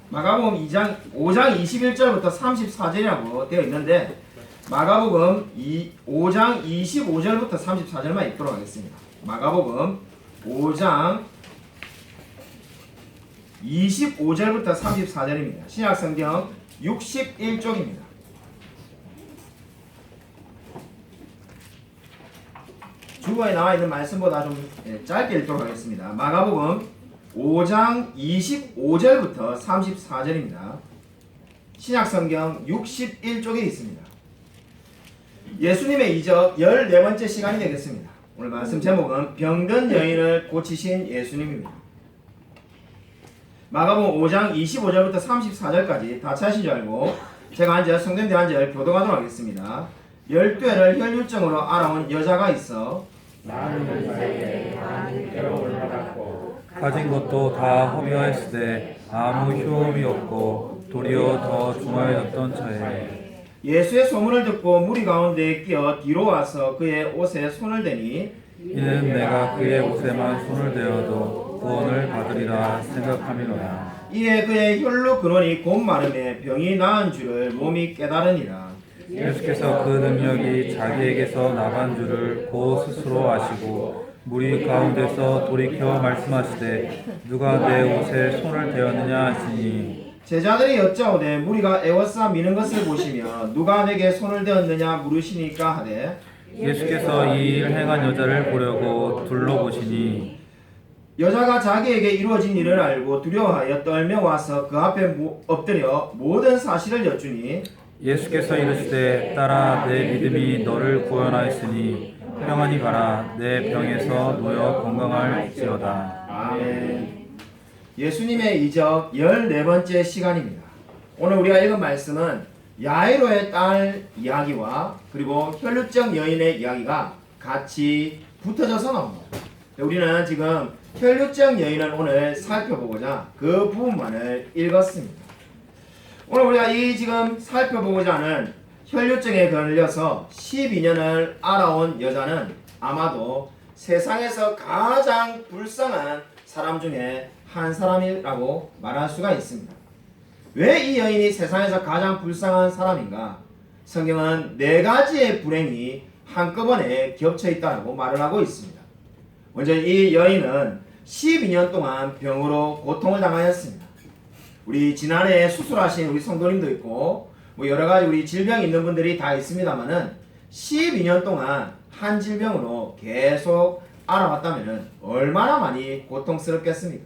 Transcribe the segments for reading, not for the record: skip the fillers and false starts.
마가복음 5장 21절부터 34절이라고 되어 있는데 마가복음 5장 25절부터 34절만 읽도록 하겠습니다. 마가복음 5장 25절부터 34절입니다. 신약성경 61쪽입니다. 주어에 나와 있는 말씀보다 좀 짧게 읽도록 하겠습니다. 마가복음 5장 25절부터 34절입니다. 신약성경 61쪽에 있습니다. 예수님의 이적 14번째 시간이 되겠습니다. 오늘 말씀 제목은 병든 여인을 고치신 예수님입니다. 마가복음 5장 25절부터 34절까지 다 찾으신 줄 알고 제가 한 절 성경대 한 절 교독하도록 하겠습니다. 12회를 혈류증으로 알아온 여자가 있어 나는 사이에 많은 괴로움을 받았고 가진 것도 다 허비하였으되 아무 효험이 없고 도리어 더 중하여졌던 차에 예수의 소문을 듣고 무리 가운데 끼어 뒤로 와서 그의 옷에 손을 대니 이는 내가 그의 옷에만 손을 대어도 구원을 받으리라 생각함이로라. 이에 그의 혈루 근원이 곧 마름에 병이 나은 줄을 몸이 깨달으니라. 예수께서 그 능력이 자기에게서 나간 줄을 곧 스스로 아시고 무리 가운데서 돌이켜 말씀하시되 누가 내 옷에 손을 대었느냐 하시니 제자들이 여짜오되 무리가 애워싸 미는 것을 보시며 누가 내게 손을 대었느냐 물으시니까 하되 예수께서 이 일을 행한 여자를 보려고 둘러보시니 여자가 자기에게 이루어진 일을 알고 두려워하여 떨며 와서 그 앞에 엎드려 모든 사실을 여쭈니 예수께서 이르시되 딸아 내 믿음이 너를 구원하였으니 평안히 가라 내 병에서 놓여 건강할지어다. 아멘. 예수님의 이적 14번째 시간입니다. 오늘 우리가 읽은 말씀은 야이로의 딸 이야기와 그리고 혈루증 여인의 이야기가 같이 붙어져서 나옵니다. 우리는 지금 혈루증 여인을 오늘 살펴보고자 그 부분만을 읽었습니다. 오늘 우리가 지금 살펴보고자 하는 혈루증에 걸려서 12년을 알아온 여자는 아마도 세상에서 가장 불쌍한 사람 중에 한 사람이라고 말할 수가 있습니다. 왜 이 여인이 세상에서 가장 불쌍한 사람인가? 성경은 4가지의 불행이 한꺼번에 겹쳐 있다고 말을 하고 있습니다. 먼저 이 여인은 12년 동안 병으로 고통을 당하였습니다. 우리 지난해 수술하신 우리 성도님도 있고 여러가지 우리 질병이 있는 분들이 다 있습니다만은 12년 동안 한 질병으로 계속 알아봤다면 얼마나 많이 고통스럽겠습니까?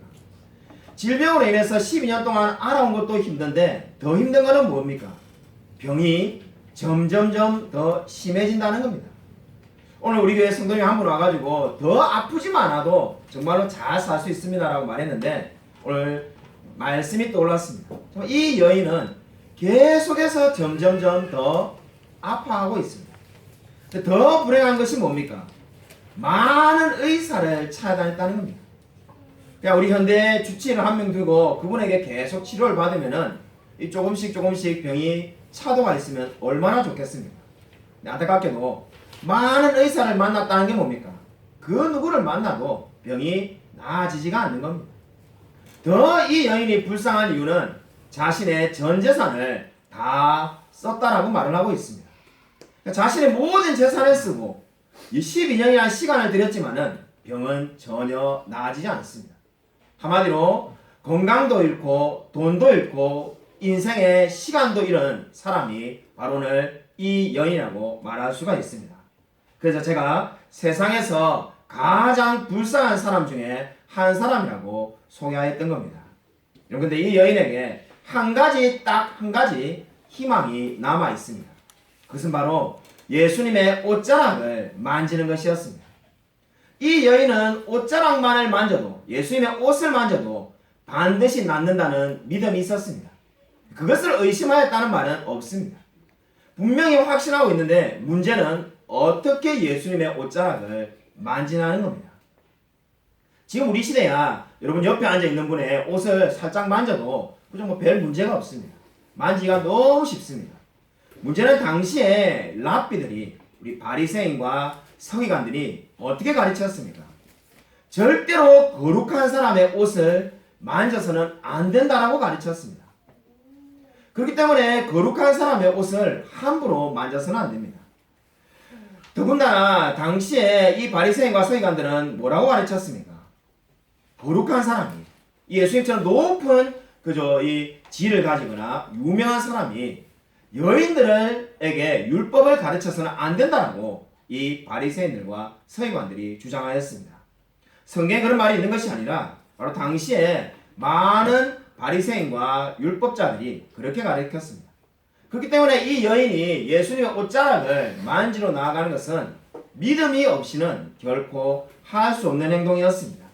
질병으로 인해서 12년 동안 알아온 것도 힘든데 더 힘든 것은 뭡니까? 병이 점점점 더 심해진다는 겁니다. 오늘 우리 교회 성도님 한 분 와가지고 더 아프지만 않아도 정말로 잘 살 수 있습니다 라고 말했는데 오늘 말씀이 떠올랐습니다. 이 여인은 계속해서 점점점 더 아파하고 있습니다. 더 불행한 것이 뭡니까? 많은 의사를 찾아다녔다는 겁니다. 그냥 우리 현대 주치의를 한 명 두고 그분에게 계속 치료를 받으면은 이 조금씩 병이 차도가 있으면 얼마나 좋겠습니까? 안타깝게도 많은 의사를 만났다는 게 뭡니까? 그 누구를 만나도 병이 나아지지가 않는 겁니다. 더 이 여인이 불쌍한 이유는 자신의 전 재산을 다 썼다라고 말을 하고 있습니다. 자신의 모든 재산을 쓰고 이 12년이라는 시간을 들였지만은 병은 전혀 나아지지 않습니다. 한마디로 건강도 잃고 돈도 잃고 인생의 시간도 잃은 사람이 바로 오늘 이 여인이라고 말할 수가 있습니다. 그래서 제가 세상에서 가장 불쌍한 사람 중에 한 사람이라고 소개하였던 겁니다. 그런데 이 여인에게 딱 한 가지 희망이 남아 있습니다. 그것은 바로 예수님의 옷자락을 만지는 것이었습니다. 이 여인은 옷자락만을 만져도 예수님의 옷을 만져도 반드시 낫는다는 믿음이 있었습니다. 그것을 의심하였다는 말은 없습니다. 분명히 확신하고 있는데 문제는 어떻게 예수님의 옷자락을 만지냐는 겁니다. 지금 우리 시대야 여러분 옆에 앉아있는 분의 옷을 살짝 만져도 그저 별 문제가 없습니다. 만지기가 너무 쉽습니다. 문제는 당시에 랍비들이 우리 바리새인과 서기관들이 어떻게 가르쳤습니까? 절대로 거룩한 사람의 옷을 만져서는 안 된다라고 가르쳤습니다. 그렇기 때문에 거룩한 사람의 옷을 함부로 만져서는 안 됩니다. 더군다나 당시에 이 바리새인과 서기관들은 뭐라고 가르쳤습니까? 거룩한 사람이, 예수님처럼 높은 이 지위를 가지거나 유명한 사람이 여인들에게 율법을 가르쳐서는 안 된다라고 이 바리새인들과 서기관들이 주장하였습니다. 성경에 그런 말이 있는 것이 아니라 바로 당시에 많은 바리새인과 율법자들이 그렇게 가르쳤습니다. 그렇기 때문에 이 여인이 예수님의 옷자락을 만지러 나아가는 것은 믿음이 없이는 결코 할 수 없는 행동이었습니다.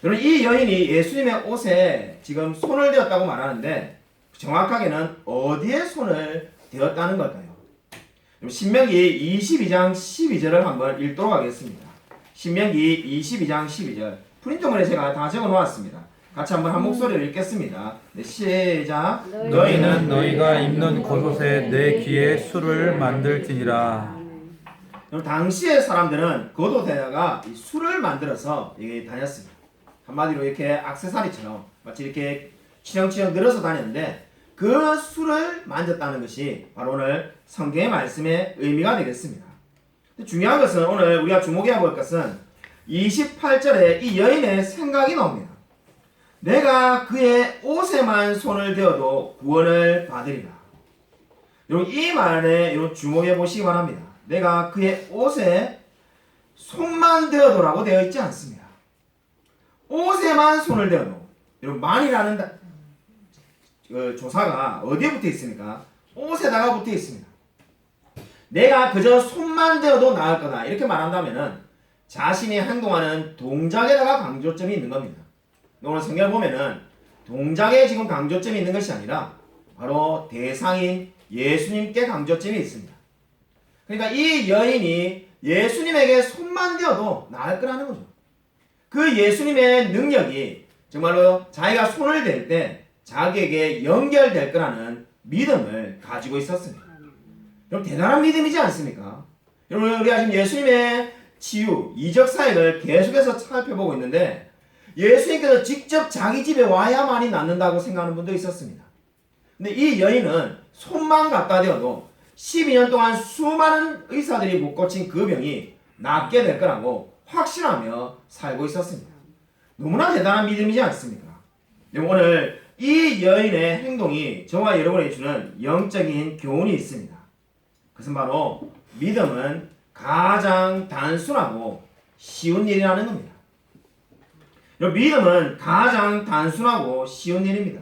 여러분, 이 여인이 예수님의 옷에 지금 손을 대었다고 말하는데 정확하게는 어디에 손을 대었다는 걸까요? 신명기 22장 12절을 한번 읽도록 하겠습니다. 신명기 22장 12절 프린트물에 제가 다 적어 놓았습니다. 같이 한번 한 목소리로 읽겠습니다. 네, 시작. 너희는 너희가 입는 겉옷에 내 귀에 술을 만들지니라. 당시의 사람들은 겉옷에다가 이 술을 만들어서 다녔습니다. 한마디로 이렇게 액세서리처럼 마치 이렇게 치렁치렁 늘어서 다녔는데 그 술을 만졌다는 것이 바로 오늘 성경의 말씀의 의미가 되겠습니다. 중요한 것은 오늘 우리가 주목해야 볼 것은 28절에 이 여인의 생각이 나옵니다. 내가 그의 옷에만 손을 대어도 구원을 받으리라. 여러분, 이 말에 주목해 보시기 바랍니다. 내가 그의 옷에 손만 대어도라고 되어 있지 않습니다. 옷에만 손을 대어도. 여러분, 만이라는 조사가 어디에 붙어 있습니까? 옷에다가 붙어 있습니다. 내가 그저 손만 대어도 나을 거다 이렇게 말한다면은 자신이 행동하는 동작에다가 강조점이 있는 겁니다. 오늘 성경을 보면은 동작에 지금 강조점이 있는 것이 아니라 바로 대상인 예수님께 강조점이 있습니다. 그러니까 이 여인이 예수님에게 손만 대어도 나을 거라는 거죠. 그 예수님의 능력이 정말로 자기가 손을 댈 때 자기에게 연결될 거라는 믿음을 가지고 있었습니다. 여러분, 대단한 믿음이지 않습니까? 여러분, 우리가 지금 예수님의 치유, 이적 사역을 계속해서 살펴보고 있는데 예수님께서 직접 자기 집에 와야만이 낫는다고 생각하는 분도 있었습니다. 근데 이 여인은 손만 갖다 대어도 12년 동안 수많은 의사들이 못 고친 그 병이 낫게 될 거라고 확신하며 살고 있었습니다. 너무나 대단한 믿음이지 않습니까? 오늘 이 여인의 행동이 저와 여러분에게 주는 영적인 교훈이 있습니다. 그것은 바로 믿음은 가장 단순하고 쉬운 일이라는 겁니다. 믿음은 가장 단순하고 쉬운 일입니다.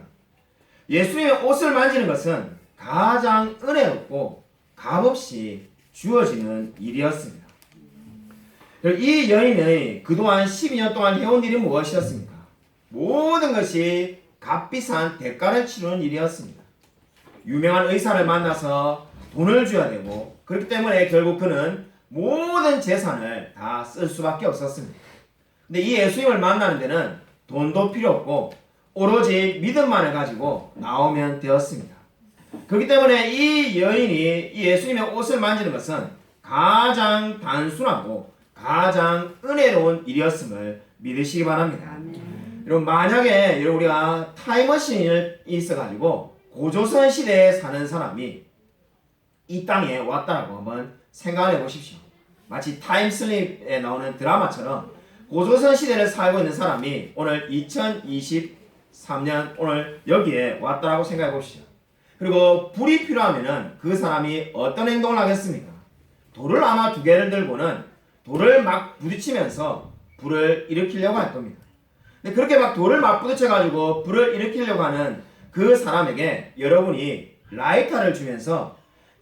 예수님의 옷을 만지는 것은 가장 은혜롭고 값없이 주어지는 일이었습니다. 이 여인이 그동안 12년 동안 해온 일이 무엇이었습니까? 모든 것이 값비싼 대가를 치르는 일이었습니다. 유명한 의사를 만나서 돈을 줘야 되고 그렇기 때문에 결국 그는 모든 재산을 다 쓸 수밖에 없었습니다. 근데 이 예수님을 만나는 데는 돈도 필요 없고 오로지 믿음만을 가지고 나오면 되었습니다. 그렇기 때문에 이 여인이 이 예수님의 옷을 만지는 것은 가장 단순하고 가장 은혜로운 일이었음을 믿으시기 바랍니다. 여러분, 만약에 우리가 타임머신이 있어가지고 고조선 시대에 사는 사람이 이 땅에 왔다라고 한번 생각을 해보십시오. 마치 타임슬립에 나오는 드라마처럼 고조선 시대를 살고 있는 사람이 오늘 2023년 오늘 여기에 왔다라고 생각해 보시죠. 그리고 불이 필요하면은 그 사람이 어떤 행동을 하겠습니까? 돌을 아마 2개를 들고는 돌을 막 부딪히면서 불을 일으키려고 할 겁니다. 근데 그렇게 막 돌을 막 부딪혀가지고 불을 일으키려고 하는 그 사람에게 여러분이 라이터를 주면서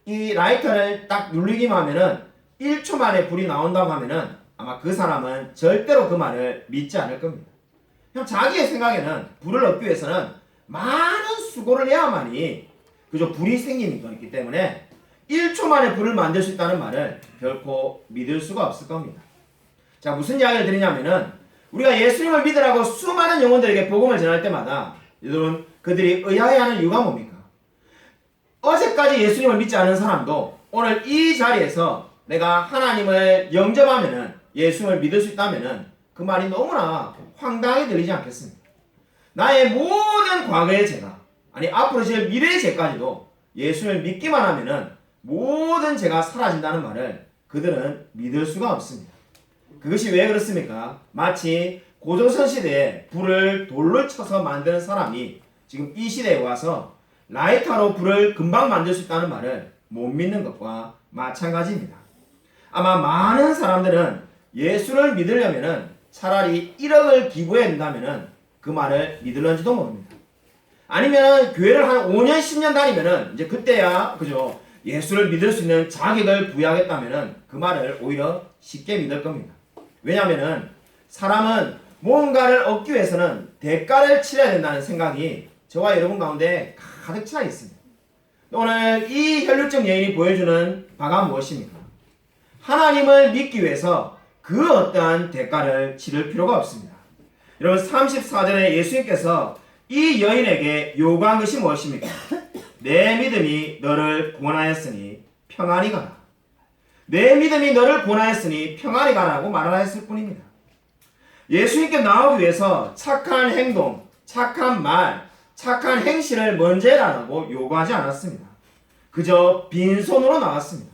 이 라이터를 딱 누르기만 하면은 1초 만에 불이 나온다고 하면은 아마 그 사람은 절대로 그 말을 믿지 않을 겁니다. 그냥 자기의 생각에는 불을 얻기 위해서는 많은 수고를 해야만이 그저 불이 생기는 거기 때문에 1초 만에 불을 만들 수 있다는 말을 결코 믿을 수가 없을 겁니다. 자, 무슨 이야기를 드리냐면은 우리가 예수님을 믿으라고 수많은 영혼들에게 복음을 전할 때마다 여러분 그들이 의아해하는 이유가 뭡니까? 어제까지 예수님을 믿지 않은 사람도 오늘 이 자리에서 내가 하나님을 영접하면은 예수님을 믿을 수 있다면은 그 말이 너무나 황당하게 들리지 않겠습니까? 나의 모든 과거의 죄가 아니 앞으로 질 미래의 죄까지도 예수를 믿기만 하면은 모든 죄가 사라진다는 말을 그들은 믿을 수가 없습니다. 그것이 왜 그렇습니까? 마치 고조선 시대에 불을 돌로 쳐서 만드는 사람이 지금 이 시대에 와서 라이터로 불을 금방 만들 수 있다는 말을 못 믿는 것과 마찬가지입니다. 아마 많은 사람들은 예수를 믿으려면은 차라리 1억을 기부해야 된다면은 그 말을 믿을런지도 모릅니다. 아니면 교회를 한 5년, 10년 다니면은 이제 그때야 그죠? 예수를 믿을 수 있는 자격을 부여하겠다면은 그 말을 오히려 쉽게 믿을 겁니다. 왜냐하면은 사람은 뭔가를 얻기 위해서는 대가를 치러야 된다는 생각이 저와 여러분 가운데 가득 차 있습니다. 오늘 이 혈육적 여인이 보여주는 바가 무엇입니까? 하나님을 믿기 위해서 그 어떠한 대가를 치를 필요가 없습니다. 여러분 34절에 예수님께서 이 여인에게 요구한 것이 무엇입니까? 내 믿음이 너를 구원하였으니 평안히 가라. 내 믿음이 너를 구원하였으니 평안히 가라고 말하였을 뿐입니다. 예수님께 나오기 위해서 착한 행동, 착한 말, 착한 행실을 먼저 해라라고 요구하지 않았습니다. 그저 빈손으로 나왔습니다.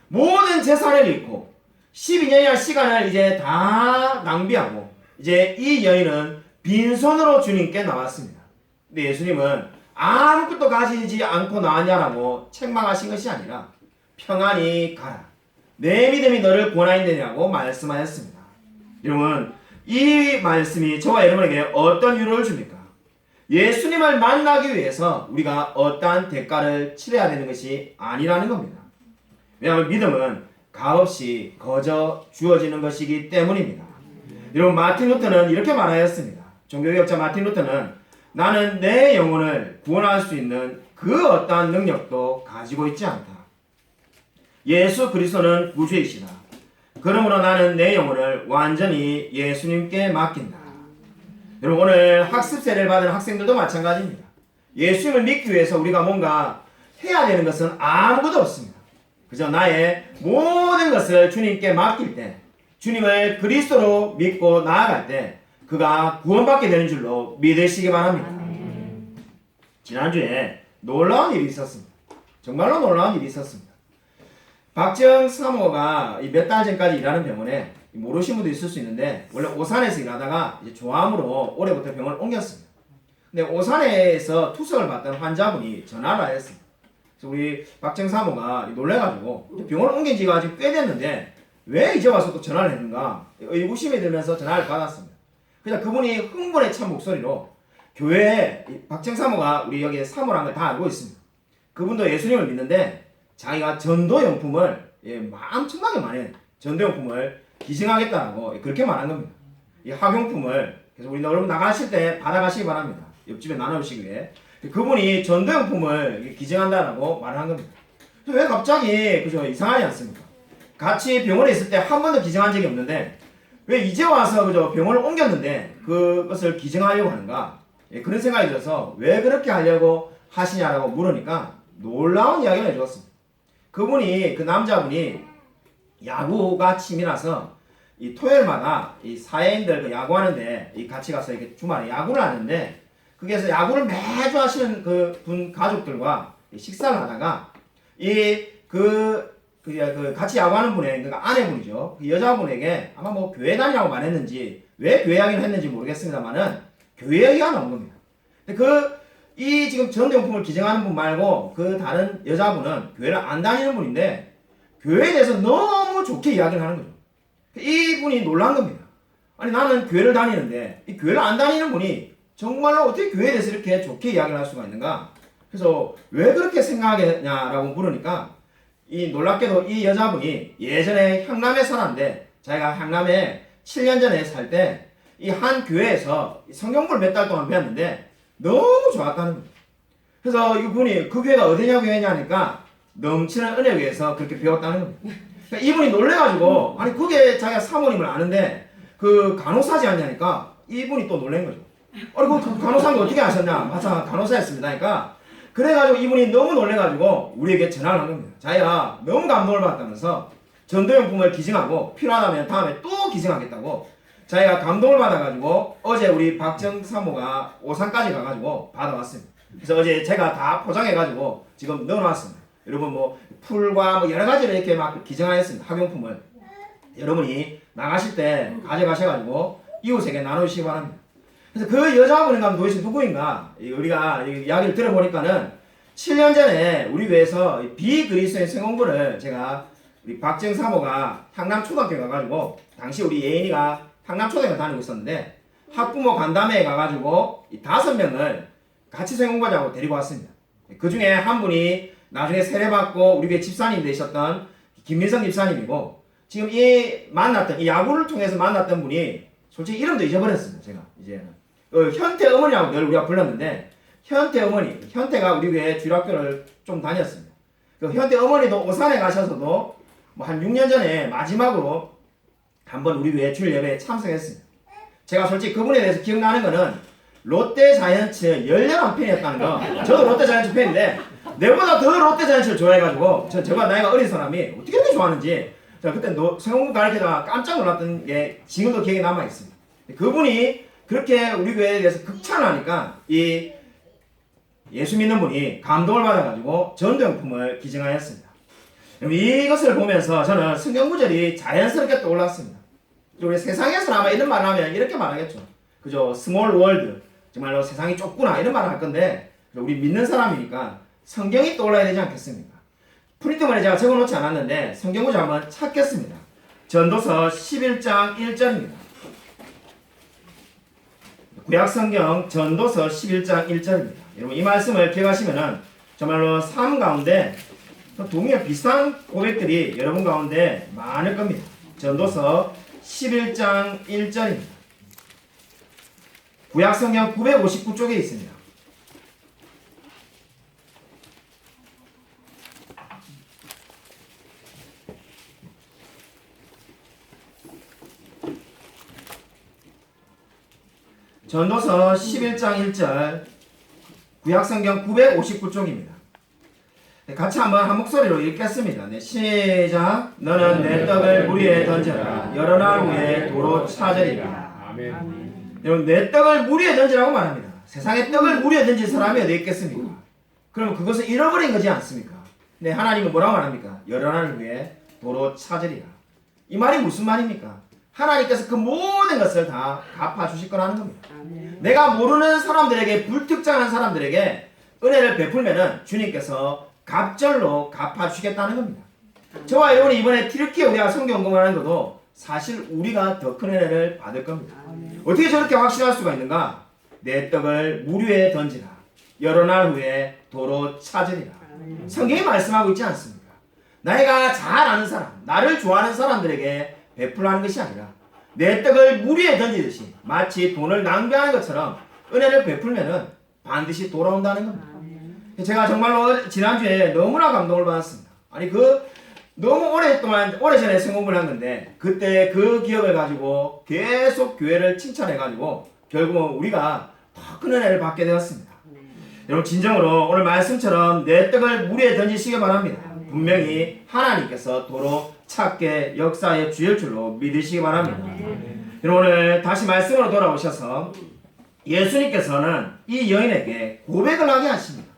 모든 재산을 잃고 12년이나 시간을 이제 다 낭비하고 이제 이 여인은 빈손으로 주님께 나왔습니다. 근데 예수님은 아무것도 가지지 않고 나왔냐라고 책망하신 것이 아니라 평안히 가라. 내 믿음이 너를 구원하였느냐고 말씀하였습니다. 여러분 이 말씀이 저와 여러분에게 어떤 위로를 줍니까? 예수님을 만나기 위해서 우리가 어떠한 대가를 치러야 되는 것이 아니라는 겁니다. 왜냐하면 믿음은 값없이 거저 주어지는 것이기 때문입니다. 여러분 마틴 루터는 이렇게 말하였습니다. 종교개혁자 마틴 루터는 나는 내 영혼을 구원할 수 있는 그 어떠한 능력도 가지고 있지 않다. 예수 그리스도는 구주이시다. 그러므로 나는 내 영혼을 완전히 예수님께 맡긴다. 여러분 오늘 학습세를 받은 학생들도 마찬가지입니다. 예수님을 믿기 위해서 우리가 뭔가 해야 되는 것은 아무것도 없습니다. 그저 나의 모든 것을 주님께 맡길 때, 주님을 그리스도로 믿고 나아갈 때 그가 구원받게 되는 줄로 믿으시기 바랍니다. 지난주에 놀라운 일이 있었습니다. 정말로 놀라운 일이 있었습니다. 박정 사모가 몇 달 전까지 일하는 병원에 모르신 분도 있을 수 있는데 원래 오산에서 일하다가 이제 조암으로 올해부터 병원을 옮겼습니다. 근데 오산에서 투석을 받던 환자분이 전화를 하였습니다. 그래서 우리 박정 사모가 놀래가지고 병원을 옮긴 지가 지금 꽤 됐는데 왜 이제 와서 또 전화를 했는가 의구심이 들면서 전화를 받았습니다. 그래서 그분이 흥분의 찬 목소리로 교회에 박정 사모가 우리 여기 사모라는 걸 다 알고 있습니다. 그분도 예수님을 믿는데 자기가 전도용품을 엄청나게 많은 전도용품을 기증하겠다고 그렇게 말한 겁니다. 이 학용품을 그래서 우리 여러분 나가실 때 받아가시기 바랍니다. 옆집에 나눠주시기 위해 그분이 전도용품을 기증한다라고 말한 겁니다. 왜 갑자기 그죠 이상하지 않습니까? 같이 병원에 있을 때 한 번도 기증한 적이 없는데 왜 이제 와서 그죠 병원을 옮겼는데 그것을 기증하려고 하는가? 그런 생각이 들어서 왜 그렇게 하려고 하시냐라고 물으니까 놀라운 이야기를 해주었습니다. 그분이 그 남자분이 야구가 취미라서 이 토요일마다 이 사회인들 그 야구하는데 이 같이 가서 이렇게 주말에 야구를 하는데 거기에서 야구를 매주 하시는 그 분 가족들과 식사를 하다가 그 같이 야구하는 분의 그러니까 아내분이죠. 그 여자분에게 아마 뭐 교회 다니라고 말했는지 왜 교회 이야기를 했는지 모르겠습니다만은 교회 얘기가 나온 겁니다. 근데 이 지금 전도용품을 기증하는 분 말고 그 다른 여자분은 교회를 안 다니는 분인데 교회에 대해서 너무 좋게 이야기를 하는 거죠. 이분이 놀란 겁니다. 아니 나는 교회를 다니는데 이 교회를 안 다니는 분이 정말로 어떻게 교회에 대해서 이렇게 좋게 이야기를 할 수가 있는가? 그래서 왜 그렇게 생각하겠냐라고 물으니까 이 놀랍게도 이 여자분이 예전에 향남에 살았는데 자기가 향남에 7년 전에 살 때 이 한 교회에서 성경을 몇 달 동안 배웠는데 너무 좋았다는 거예요. 그래서 이분이 그 교회가 어디냐 교회냐 하니까 넘치는 은혜 위에서 그렇게 배웠다는 겁니다. 그러니까 이분이 놀래가지고 아니 그게 자기가 사모님을 아는데 그 간호사지 않냐니까 이분이 또 놀란 거죠. 아니 그 간호사는 어떻게 아셨냐? 맞아 간호사였습니다. 그러니까 그래가지고 이분이 너무 놀래가지고 우리에게 전화를 한 겁니다. 자기가 너무 감동을 받았다면서 전도용품을 기증하고 필요하다면 다음에 또 기증하겠다고 자기가 감동을 받아가지고 어제 우리 박정 사모가 오산까지 가가지고 받아왔습니다. 그래서 어제 제가 다 포장해가지고 지금 넣어놨습니다. 여러분 뭐 풀과 뭐 여러 가지를 이렇게 막 기증하였습니다. 학용품을 여러분이 나가실 때 가져가셔가지고 이웃에게 나누시기 바랍니다. 그래서 그 여자분인가 도대체 누구인가 우리가 이야기를 들어보니까는 7년 전에 우리 교회에서 비그리스도인 성공부를 제가 우리 박정 사모가 향남초등학교에 가가지고 당시 우리 예인이가 향남초등학교 다니고 있었는데 학부모 간담회에 가가지고 이 5명을 같이 성공부하자고 데리고 왔습니다. 그 중에 한 분이 나중에 세례받고 우리 교회 집사님 되셨던 김민성 집사님이고 지금 이 야구를 통해서 만났던 분이 솔직히 이름도 잊어버렸습니다. 제가 이제는 현태 어머니라고 늘 우리가 불렀는데 현태 어머니, 현태가 우리 교회 주일학교를 좀 다녔습니다. 그 현태 어머니도 오산에 가셔서도 뭐 한 6년 전에 마지막으로 한번 우리 교회 주일 예배에 참석했습니다. 제가 솔직히 그분에 대해서 기억나는 거는 롯데 자이언츠 열렬한 팬이었다는 거. 저도 롯데 자이언츠 팬인데 내보다 더 롯데 자이언츠를 좋아해가지고 저가 나이가 어린 사람이 어떻게 이렇게 좋아하는지 제가 그때 성공부 가르치다가 깜짝 놀랐던 게 지금도 기억에 남아있습니다. 그분이 그렇게 우리 교회에 대해서 극찬하니까 이 예수 믿는 분이 감동을 받아가지고 전도용품을 기증하였습니다. 이것을 보면서 저는 성경 구절이 자연스럽게 떠올랐습니다. 우리 세상에서는 아마 이런 말을 하면 이렇게 말하겠죠. 그죠? 스몰 월드. 정말로 세상이 좁구나 이런 말을 할 건데 우리 믿는 사람이니까 성경이 떠올라야 되지 않겠습니까? 프린트만에 제가 적어놓지 않았는데 성경 구절 한번 찾겠습니다. 전도서 11장 1절입니다. 구약성경 전도서 11장 1절입니다. 여러분 이 말씀을 기억하시면은 정말로 삶 가운데 동의와 비슷한 고백들이 여러분 가운데 많을 겁니다. 전도서 11장 1절입니다. 구약성경 959쪽에 있습니다. 전도서 11장 1절 구약성경 959쪽입니다. 같이 한번 한 목소리로 읽겠습니다. 네, 시작. 너는 내 떡을 물 위에 던져라. 여러 날 후에 도로 찾으리라. 아멘. 여러분 내 떡을 물 위에 던지라고 말합니다. 세상에 떡을 물 위에 던질 사람이 어디 있겠습니까? 그럼 그것을 잃어버린 거지 않습니까? 네, 하나님은 뭐라고 말합니까? 여러 날 후에 도로 찾으리라. 이 말이 무슨 말입니까? 하나님께서 그 모든 것을 다 갚아주실 거라는 겁니다. 내가 모르는 사람들에게 불특정한 사람들에게 은혜를 베풀면은 주님께서 갑절로 갚아주시겠다는 겁니다. 저와 여러분이 이번에 튀르키예 우리가 성경 공부하는 것도 사실 우리가 더 큰 은혜를 받을 겁니다. 어떻게 저렇게 확신할 수가 있는가? 내 떡을 물 위에 던지라. 여러 날 후에 도로 찾으리라. 성경이 말씀하고 있지 않습니까? 내가 잘 아는 사람, 나를 좋아하는 사람들에게 베풀라는 것이 아니라 내 떡을 물 위에 던지듯이 마치 돈을 낭비하는 것처럼 은혜를 베풀면은 반드시 돌아온다는 겁니다. 제가 정말로 지난주에 너무나 감동을 받았습니다. 아니 너무 오래전에 성공을 한 건데 그때 그 기억을 가지고 계속 교회를 칭찬해가지고 결국은 우리가 더 큰 은혜를 받게 되었습니다. 여러분 진정으로 오늘 말씀처럼 내 떡을 물 위에 던지시기 바랍니다. 분명히 하나님께서 도로 찾게 역사에 주일 줄로 믿으시기 바랍니다. 여러분 오늘 다시 말씀으로 돌아오셔서 예수님께서는 이 여인에게 고백을 하게 하십니다.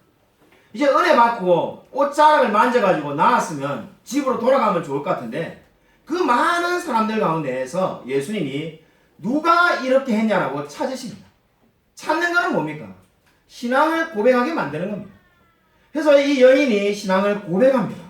이제 은혜 받고 옷자락을 만져가지고 나왔으면 집으로 돌아가면 좋을 것 같은데 그 많은 사람들 가운데에서 예수님이 누가 이렇게 했냐라고 찾으십니다. 찾는 것은 뭡니까? 신앙을 고백하게 만드는 겁니다. 그래서 이 여인이 신앙을 고백합니다.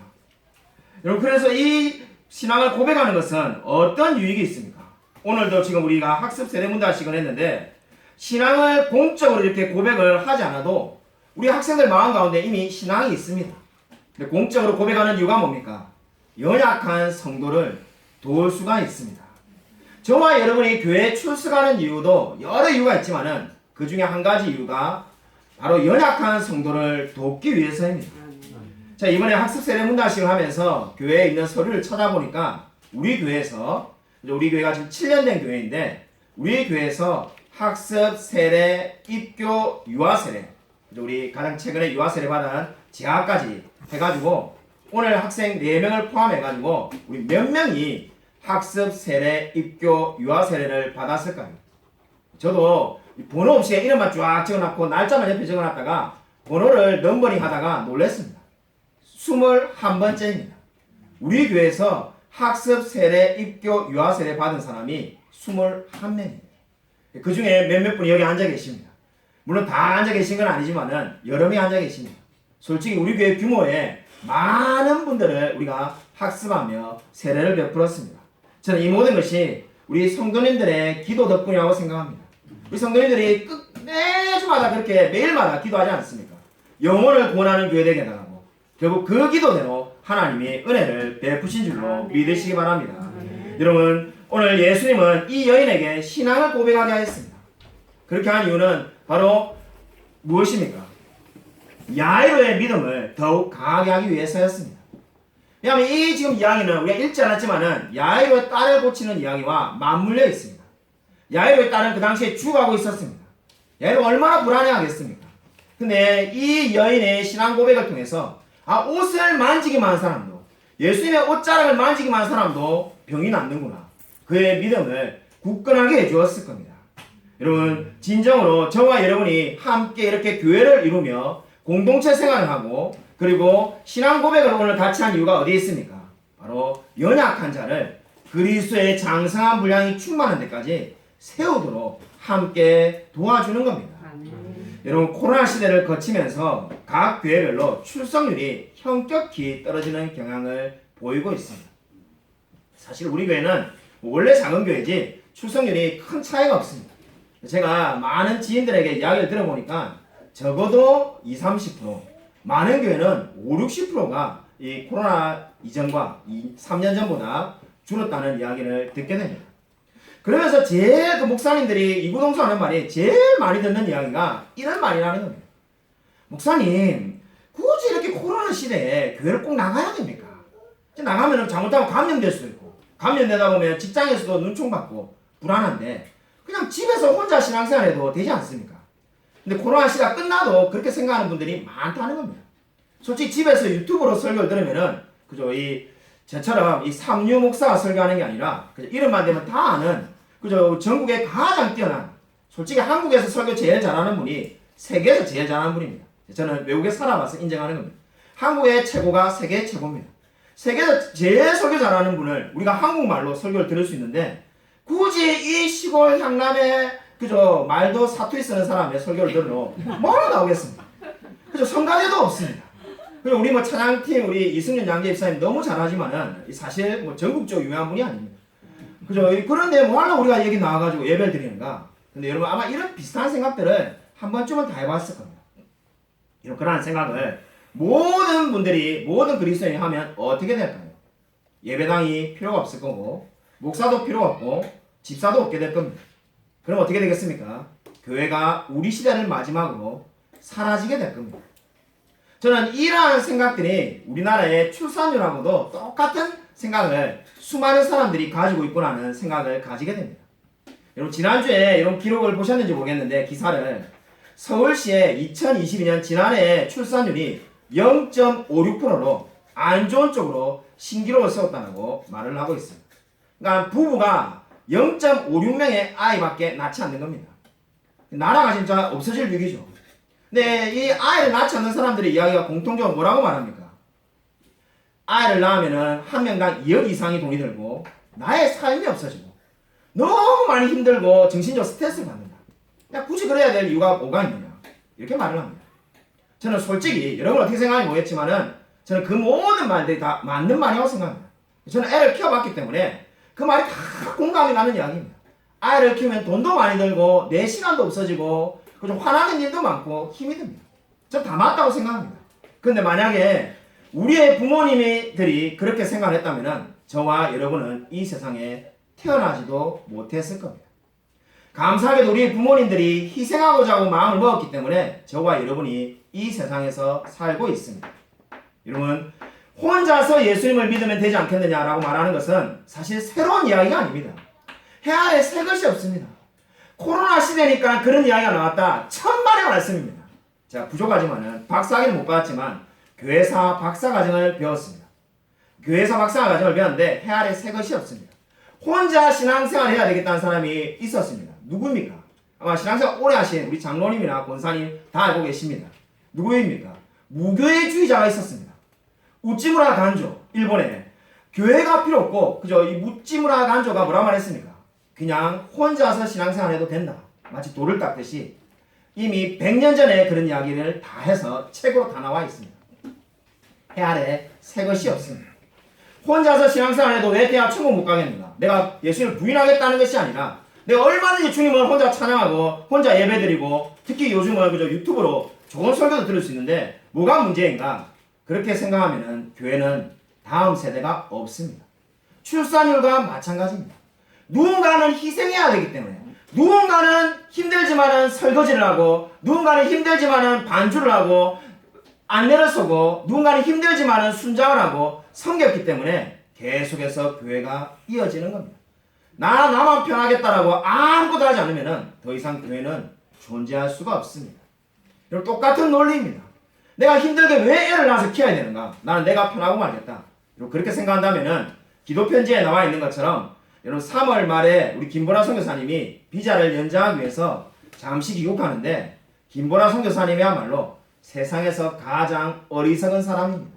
여러분 그래서 이 신앙을 고백하는 것은 어떤 유익이 있습니까? 오늘도 지금 우리가 학습 세례문답식을 했는데 신앙을 공적으로 이렇게 고백을 하지 않아도 우리 학생들 마음 가운데 이미 신앙이 있습니다. 근데 공적으로 고백하는 이유가 뭡니까? 연약한 성도를 도울 수가 있습니다. 저와 여러분이 교회에 출석하는 이유도 여러 이유가 있지만은 그 중에 한 가지 이유가 바로 연약한 성도를 돕기 위해서입니다. 자, 이번에 학습 세례 문답식을 하면서 교회에 있는 서류를 찾아보니까 우리 교회가 지금 7년 된 교회인데 우리 교회에서 학습 세례, 입교, 유아 세례 우리 가장 최근에 유아 세례 받은 재학까지 해가지고 오늘 학생 4명을 포함해가지고 우리 몇 명이 학습 세례, 입교, 유아 세례를 받았을까요? 저도 번호 없이 이름만 쫙 적어놨고 날짜만 옆에 적어놨다가 번호를 넘버링 하다가 놀랐습니다. 21번째입니다. 우리 교회에서 학습 세례, 입교, 유아 세례 받은 사람이 21명입니다. 그 중에 몇몇 분이 여기 앉아 계십니다. 물론 다 앉아 계신 건 아니지만은 여러 명이 앉아 계십니다. 솔직히 우리 교회 규모에 많은 분들을 우리가 학습하며 세례를 베풀었습니다. 저는 이 모든 것이 우리 성도님들의 기도 덕분이라고 생각합니다. 우리 성도님들이 매주마다 그렇게 매일마다 기도하지 않습니까? 영혼을 구원하는 교회 되게 나가고 결국 그 기도대로 하나님이 은혜를 베푸신 줄로 믿으시기 바랍니다. 여러분, 오늘 예수님은 이 여인에게 신앙을 고백하게 하였습니다. 그렇게 한 이유는 바로 무엇입니까? 야이로의 믿음을 더욱 강하게 하기 위해서였습니다. 왜냐하면 이 지금 이야기는 우리가 읽지 않았지만은 야이로의 딸을 고치는 이야기와 맞물려 있습니다. 야이로의 딸은 그 당시에 죽어가고 있었습니다. 야이로가 얼마나 불안해하겠습니까? 근데 이 여인의 신앙 고백을 통해서 옷을 만지기만 한 사람도, 예수님의 옷자락을 만지기만 한 사람도 병이 낫는구나, 그의 믿음을 굳건하게 해주었을 겁니다. 여러분, 진정으로 저와 여러분이 함께 이렇게 교회를 이루며 공동체 생활을 하고 그리고 신앙 고백을 오늘 같이 한 이유가 어디에 있습니까? 바로 연약한 자를 그리스도의 장성한 분량이 충만한 데까지 세우도록 함께 도와주는 겁니다. 여러분, 코로나 시대를 거치면서 각 교회별로 출석률이 현격히 떨어지는 경향을 보이고 있습니다. 사실 우리 교회는 원래 작은 교회지 출석률이 큰 차이가 없습니다. 제가 많은 지인들에게 이야기를 들어보니까 적어도 20, 30%, 많은 교회는 5, 60%가 이 코로나 이전과 3년 전보다 줄었다는 이야기를 듣게 됩니다. 그러면서 제일 그 목사님들이 이구동성 하는 말이 제일 많이 듣는 이야기가 이런 말이라는 겁니다. 목사님, 굳이 이렇게 코로나 시대에 교회를 꼭 나가야 됩니까? 나가면 잘못하면 감염될 수도 있고, 감염되다 보면 직장에서도 눈총받고 불안한데 그냥 집에서 혼자 신앙생활해도 되지 않습니까? 근데 코로나 시대가 끝나도 그렇게 생각하는 분들이 많다는 겁니다. 솔직히 집에서 유튜브로 설교를 들으면은 그죠, 저처럼 이 삼류 목사가 설교하는 게 아니라 그죠, 이름만 되면 다 아는 그죠, 전국에 가장 뛰어난, 솔직히 한국에서 설교 제일 잘하는 분이 세계에서 제일 잘하는 분입니다. 저는 외국에 살아봐서 인정하는 겁니다. 한국의 최고가 세계 최고입니다. 세계에서 제일 설교 잘하는 분을 우리가 한국말로 설교를 들을 수 있는데 굳이 이 시골 향남에 그죠, 말도 사투리 쓰는 사람의 설교를 들으러 뭐로 나오겠습니까? 그죠, 성가대도 없습니다. 그리고 우리 찬양팀 우리 이승윤 양재 입사님 너무 잘하지만은 사실 전국적으로 유명한 분이 아닙니다. 그죠? 그런데 뭐 하려고 우리가 여기 나와가지고 예배를 드리는가? 근데 여러분 아마 이런 비슷한 생각들을 한 번쯤은 다 해봤을 겁니다. 이런 그러한 생각을 모든 분들이, 모든 그리스도인이 하면 어떻게 될까요? 예배당이 필요가 없을 거고, 목사도 필요가 없고, 집사도 없게 될 겁니다. 그럼 어떻게 되겠습니까? 교회가 우리 시대를 마지막으로 사라지게 될 겁니다. 저는 이러한 생각들이 우리나라의 출산율하고도 똑같은 생각을 수많은 사람들이 가지고 있구나는 생각을 가지게 됩니다. 여러분, 지난주에 이런 기록을 보셨는지 모르겠는데 기사를, 서울시의 2022년 지난해 출산율이 0.56%로 안 좋은 쪽으로 신기록을 세웠다고 말을 하고 있습니다. 그러니까 부부가 0.56명의 아이밖에 낳지 않는 겁니다. 나라가 진짜 없어질 위기죠. 근데 이 아이를 낳지 않는 사람들의 이야기가 공통적으로 뭐라고 말합니까? 아이를 낳으면은 한 명당 2억 이상이 돈이 들고 나의 삶이 없어지고 너무 많이 힘들고 정신적 스트레스를 받는다. 야, 굳이 그래야 될 이유가 뭐가 있느냐, 이렇게 말을 합니다. 저는 솔직히 여러분 어떻게 생각하는지 모르겠지만은 저는 그 모든 말들이 다 맞는 말이라고 생각합니다. 저는 애를 키워봤기 때문에 그 말이 다 공감이 가는 이야기입니다. 아이를 키우면 돈도 많이 들고 내 시간도 없어지고 좀 화나는 일도 많고 힘이 듭니다. 전 다 맞다고 생각합니다. 그런데 만약에 우리의 부모님들이 그렇게 생각을 했다면 저와 여러분은 이 세상에 태어나지도 못했을 겁니다. 감사하게도 우리 부모님들이 희생하고자 하고 마음을 먹었기 때문에 저와 여러분이 이 세상에서 살고 있습니다. 여러분, 혼자서 예수님을 믿으면 되지 않겠느냐라고 말하는 것은 사실 새로운 이야기가 아닙니다. 해 아래 새 것이 없습니다. 코로나 시대니까 그런 이야기가 나왔다. 천만의 말씀입니다. 제가 부족하지만은 박사학위는 못 받았지만 교회사 박사과정을 배웠습니다. 교회사 박사과정을 배웠는데 해 아래 새 것이 없습니다. 혼자 신앙생활을 해야 되겠다는 사람이 있었습니다. 누구입니까? 아마 신앙생활 오래 하신 우리 장로님이나 권사님 다 알고 계십니다. 누구입니까? 무교회주의자가 있었습니다. 우찌무라 간조, 일본에 교회가 필요 없고 그저 이 우찌무라 간조가 뭐라 말했습니까? 그냥 혼자서 신앙생활해도 된다. 마치 돌을 닦듯이 이미 100년 전에 그런 이야기를 다 해서 책으로 다 나와 있습니다. 해 아래 새 것이 없습니다. 혼자서 신앙생활해도 왜 대학 천국 못 가겠는가? 내가 예수님을 부인하겠다는 것이 아니라 내가 얼마든지 주님을 혼자 찬양하고 혼자 예배드리고 특히 요즘은 그저 유튜브로 좋은 설교도 들을 수 있는데 뭐가 문제인가? 그렇게 생각하면은 교회는 다음 세대가 없습니다. 출산율과 마찬가지입니다. 누군가는 희생해야 되기 때문에 누군가는 힘들지만은 설거지를 하고 누군가는 힘들지만은 반주를 하고 안내를 서고 누군가는 힘들지만은 순장을 하고 섬겼기 때문에 계속해서 교회가 이어지는 겁니다. 나만 편하겠다라고 아무것도 하지 않으면은 더 이상 교회는 존재할 수가 없습니다. 여러분 똑같은 논리입니다. 내가 힘들게 왜 애를 낳아서 키워야 되는가? 나는 내가 편하고 말겠다. 여러분 그렇게 생각한다면은 기도 편지에 나와 있는 것처럼 여러분 3월 말에 우리 김보라 선교사님이 비자를 연장하기 위해서 잠시 귀국하는데 김보라 선교사님이야말로 세상에서 가장 어리석은 사람입니다.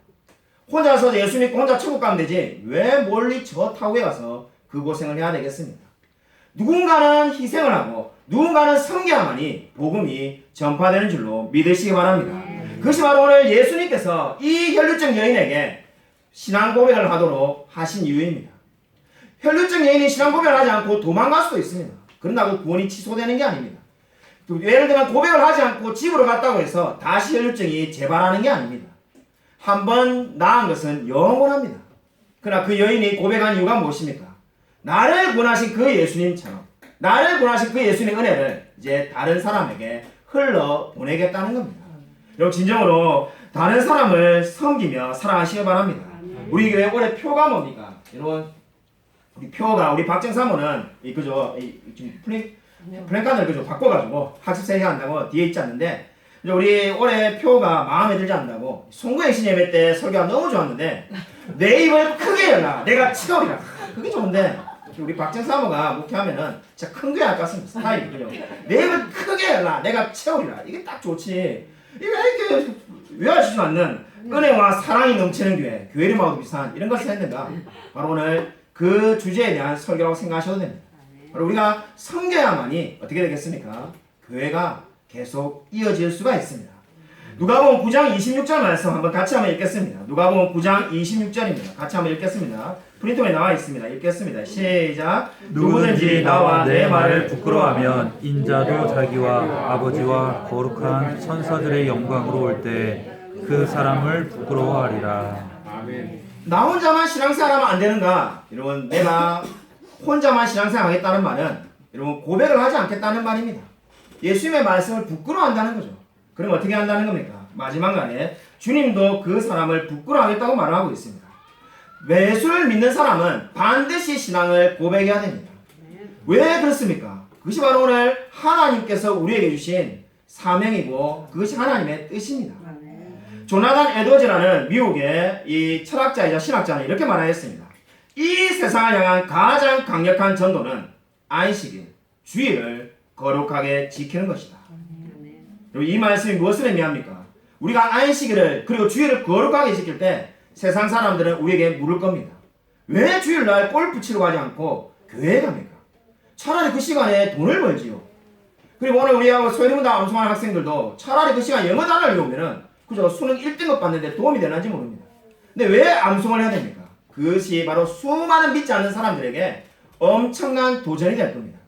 혼자서 예수 믿고 혼자 천국 가면 되지 왜 멀리 저 타국에 가서 그 고생을 해야 되겠습니까? 누군가는 희생을 하고 누군가는 섬겨야만이 복음이 전파되는 줄로 믿으시기 바랍니다. 그것이 바로 오늘 예수님께서 이 혈류증 여인에게 신앙 고백을 하도록 하신 이유입니다. 혈류증 여인이 신앙 고백을 하지 않고 도망갈 수도 있습니다. 그런다고 구원이 취소되는 게 아닙니다. 예를 들면 고백을 하지 않고 집으로 갔다고 해서 다시 혈류증이 재발하는 게 아닙니다. 한번 나은 것은 영원합니다. 그러나 그 여인이 고백한 이유가 무엇입니까? 나를 구원하신 그 예수님처럼 나를 구원하신 그 예수님의 은혜를 이제 다른 사람에게 흘러 보내겠다는 겁니다. 여러분 진정으로 다른 사람을 섬기며 사랑하시기 바랍니다. 우리 교회 올해 표가 뭡니까? 여러분 우리 표가 우리 박정 사모는 그죠 플랜카드를 그죠 바꿔가지고 학습세 해야 한다고 뒤에 있지 않는데 우리 올해 표가 마음에 들지 않는다고 송구행 신예배 때 설교가 너무 좋았는데 내 입을 크게 열라 내가 치어리라 그게 좋은데 우리 박정 사모가 목회하면은 진짜 큰 교회 할 것 같습니다. 스타일이 그죠? 내 입을 크게 열라 내가 채우리라 이게 딱 좋지. 이게 왜 이렇게 외워지지 않는 은혜와 사랑이 넘치는 교회 교회 이름하고 비슷한 이런 것을 했는가? 바로 오늘 그 주제에 대한 설교라고 생각하셔도 됩니다. 바로 우리가 섬겨야만이 어떻게 되겠습니까? 교회가 계속 이어질 수가 있습니다. 누가복음 9장 26절 말씀 한번 같이 한번 읽겠습니다. 누가복음 9장 26절입니다. 같이 한번 읽겠습니다. 프린트에 나와 있습니다. 읽겠습니다. 시작. 누구든지 나와 내 말을 부끄러워하면 인자도 자기와 아버지와 거룩한 천사들의 영광으로 올 때 그 사람을 부끄러워하리라. 아멘. 나 혼자만 신앙생활하면 안 되는가? 여러분 내가 혼자만 신앙생활하겠다는 말은 여러분 고백을 하지 않겠다는 말입니다. 예수님의 말씀을 부끄러워한다는 거죠. 그럼 어떻게 한다는 겁니까? 마지막 날에 주님도 그 사람을 부끄러워하겠다고 말하고 있습니다. 예수를 믿는 사람은 반드시 신앙을 고백해야 됩니다. 왜 그렇습니까? 그것이 바로 오늘 하나님께서 우리에게 주신 사명이고 그것이 하나님의 뜻입니다. 조나단 에드워즈라는 미국의 이 철학자이자 신학자는 이렇게 말하였습니다. 이 세상을 향한 가장 강력한 전도는 안식일, 주일을 거룩하게 지키는 것이다. 이 말씀이 무엇을 의미합니까? 우리가 안식일을 그리고 주일을 거룩하게 지킬 때 세상 사람들은 우리에게 물을 겁니다. 왜 주일날 골프 치러 가지 않고 교회에 갑니까? 차라리 그 시간에 돈을 벌지요. 그리고 오늘 우리하고 소외문당 암송하는 학생들도 차라리 그 시간에 영어 단어를 배우면은 그저 수능 1등급 받는데 도움이 되는지 모릅니다. 근데 왜 암송을 해야 됩니까? 그것이 바로 수많은 믿지 않는 사람들에게 엄청난 도전이 될 겁니다.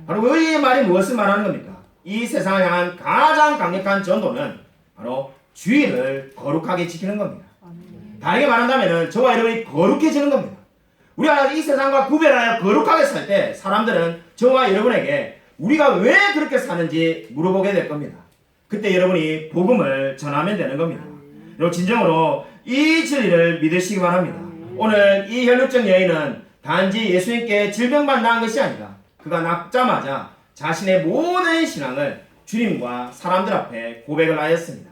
바로 이 말이 무엇을 말하는 겁니까? 이 세상을 향한 가장 강력한 전도는 바로 주의를 거룩하게 지키는 겁니다. 다르게 말한다면 저와 여러분이 거룩해지는 겁니다. 우리가 이 세상과 구별하여 거룩하게 살 때 사람들은 저와 여러분에게 우리가 왜 그렇게 사는지 물어보게 될 겁니다. 그때 여러분이 복음을 전하면 되는 겁니다. 여러분 진정으로 이 진리를 믿으시기 바랍니다. 오늘 이 혈류증 여인은 단지 예수님께 질병만 나은 것이 아니라 그가 낳자마자 자신의 모든 신앙을 주님과 사람들 앞에 고백을 하였습니다.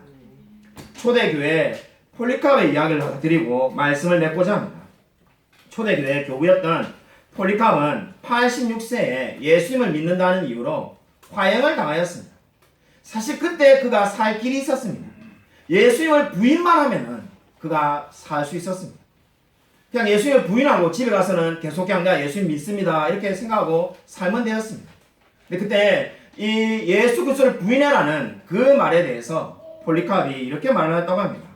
초대교회 폴리캅의 이야기를 드리고 말씀을 맺고자 합니다. 초대교회 교부였던 폴리캅은 86세에 예수님을 믿는다는 이유로 화형을 당하였습니다. 사실 그때 그가 살 길이 있었습니다. 예수님을 부인만 하면은 그가 살 수 있었습니다. 그냥 예수님을 부인하고 집에 가서는 계속 그냥 내가 예수님 믿습니다 이렇게 생각하고 살면 되었습니다. 근데 그때 이 예수 그리스도를 부인해라는 그 말에 대해서 폴리카르이 이렇게 말을 했다고 합니다.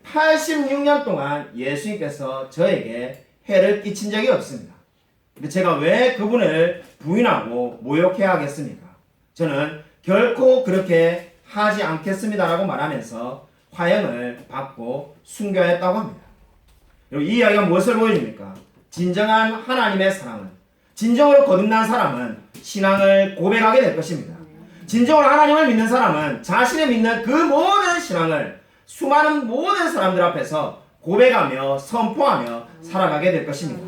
86년 동안 예수님께서 저에게 해를 끼친 적이 없습니다. 근데 제가 왜 그분을 부인하고 모욕해야 하겠습니까? 저는 결코 그렇게 하지 않겠습니다라고 말하면서 화형을 받고 순교했다고 합니다. 여러분, 이 이야기가 무엇을 보여줍니까? 진정한 하나님의 사랑은, 진정으로 거듭난 사람은 신앙을 고백하게 될 것입니다. 진정으로 하나님을 믿는 사람은 자신이 믿는 그 모든 신앙을 수많은 모든 사람들 앞에서 고백하며 선포하며 살아가게 될 것입니다.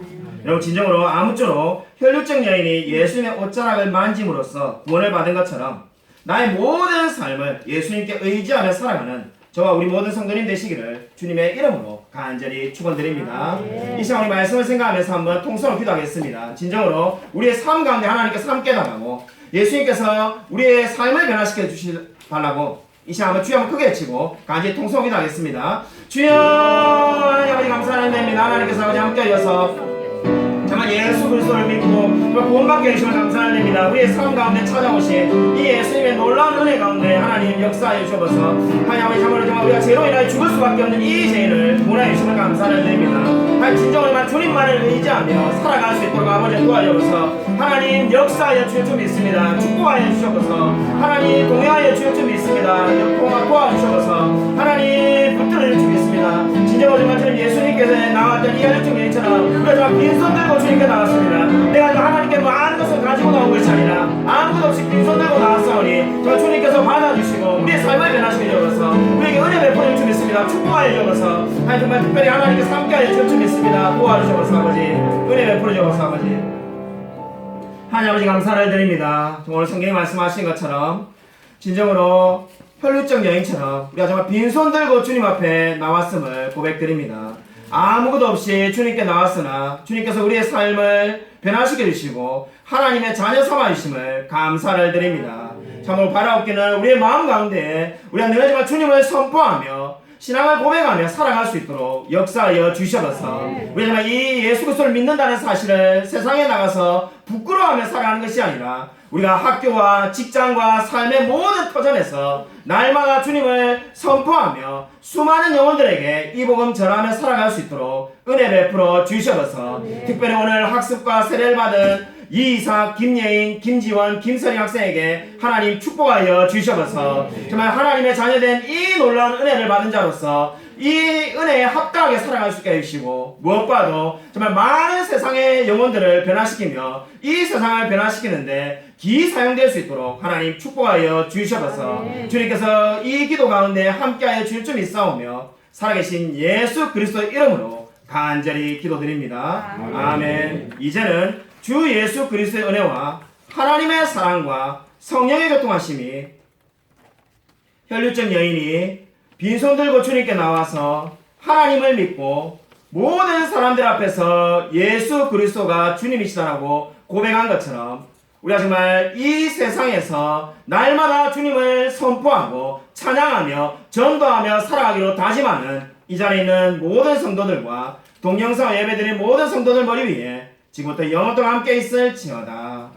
여러분, 진정으로 아무쪼록 혈육적 여인이 예수님의 옷자락을 만짐으로써 구원을 받은 것처럼 나의 모든 삶을 예수님께 의지하며 살아가는 저와 우리 모든 성도님 되시기를 주님의 이름으로 간절히 축원드립니다. 이 시간 우리 말씀을 생각하면서 한번 통성으로 기도하겠습니다. 진정으로 우리의 삶 가운데 하나님께서 함께 나가고 예수님께서 우리의 삶을 변화시켜 주시달라고 이 시간 한번 주여 한번 크게 외치고 간절히 통성으로 기도하겠습니다. 주여, 하나님 아버지 감사하는 데입니다. 하나님께서 아버지 함께 하셔서 정말 예수 그리스도를 믿고 구원받게 해주시면 감사드립니다. 우리의 삶 가운데 찾아오신 이 예수님의 놀라운 은혜 가운데 하나님 역사해 주셔서 하나님 아버지 정말 우리가 죄로 인하여 죽을 수밖에 없는 이 죄인을 구원해 주시면 감사드립니다. 하나님 진정으로 주님만을 의지하며 살아갈 수 있도록 아버지 도와주셔서 하나님 역사하여 주실 줄 믿습니다. 축복하여 주셔서 하나님 동행하여 주실 줄 믿습니다. 도와주셔서 하나님 붙들어 줄 줄 믿습니다. 진정으로 정말 예수님께서 나왔던 이 혈육적 여인처럼 우리가 정말 빈손 들고 주님께 나왔습니다. 내가 하나님께 많은 것을 가지고 나온 것이 아니라 아무것도 없이 빈손 들고 나왔사오니 정말 주님께서 받아주시고 우리의 삶을 변화시켜 주셔서 우리에게 은혜 베풀어 줄 믿습니다. 축복하여 주셔서 하나님 정말 특별히 하나님께서 함께하여 줄 믿습니다. 도와주셔서 아버지 은혜 베풀어 주셔서 아버지 하나님 아버지 감사를 드립니다. 오늘 성경에 말씀하신 것처럼 진정으로 혈육적 여인처럼 우리가 정말 빈손 들고 주님 앞에 나왔음을 고백드립니다. 아무것도 없이 주님께 나왔으나 주님께서 우리의 삶을 변화시켜 주시고 하나님의 자녀 삼아 주심을 감사를 드립니다. 참으로 바라옵기는 우리의 마음 가운데 우리가 늘 정말 주님을 선포하며 신앙을 고백하며 살아갈 수 있도록 역사하여 주셔서 우리 정말 이 예수 그리스도를 믿는다는 사실을 세상에 나가서 부끄러워하며 살아가는 것이 아니라 우리가 학교와 직장과 삶의 모든 터전에서 날마다 주님을 선포하며 수많은 영혼들에게 이 복음 전하며 살아갈 수 있도록 은혜 베풀어 주셔서 특별히 오늘 학습과 세례를 받은 이이삭, 김예인, 김지원, 김선희 학생에게 하나님 축복하여 주셔서 정말 하나님의 자녀된 이 놀라운 은혜를 받은 자로서 이 은혜에 합당하게 살아갈 수 있게 해주시고 무엇보다도 정말 많은 세상의 영혼들을 변화시키며 이 세상을 변화시키는데 기이 사용될 수 있도록 하나님 축복하여 주셔서 주님께서 이 기도 가운데 함께하여 주실 줄 믿사오며 살아계신 예수 그리스도의 이름으로 간절히 기도드립니다. 아멘. 이제는 주 예수 그리스도의 은혜와 하나님의 사랑과 성령의 교통하심이 혈육적 여인이 빈손 들고 주님께 나와서 하나님을 믿고 모든 사람들 앞에서 예수 그리스도가 주님이시다라고 고백한 것처럼 우리가 정말 이 세상에서 날마다 주님을 선포하고 찬양하며 전도하며 살아가기로 다짐하는 이 자리에 있는 모든 성도들과 동영상 예배드린 모든 성도들 머리 위에 지금부터 영원토록 함께 있을지어다.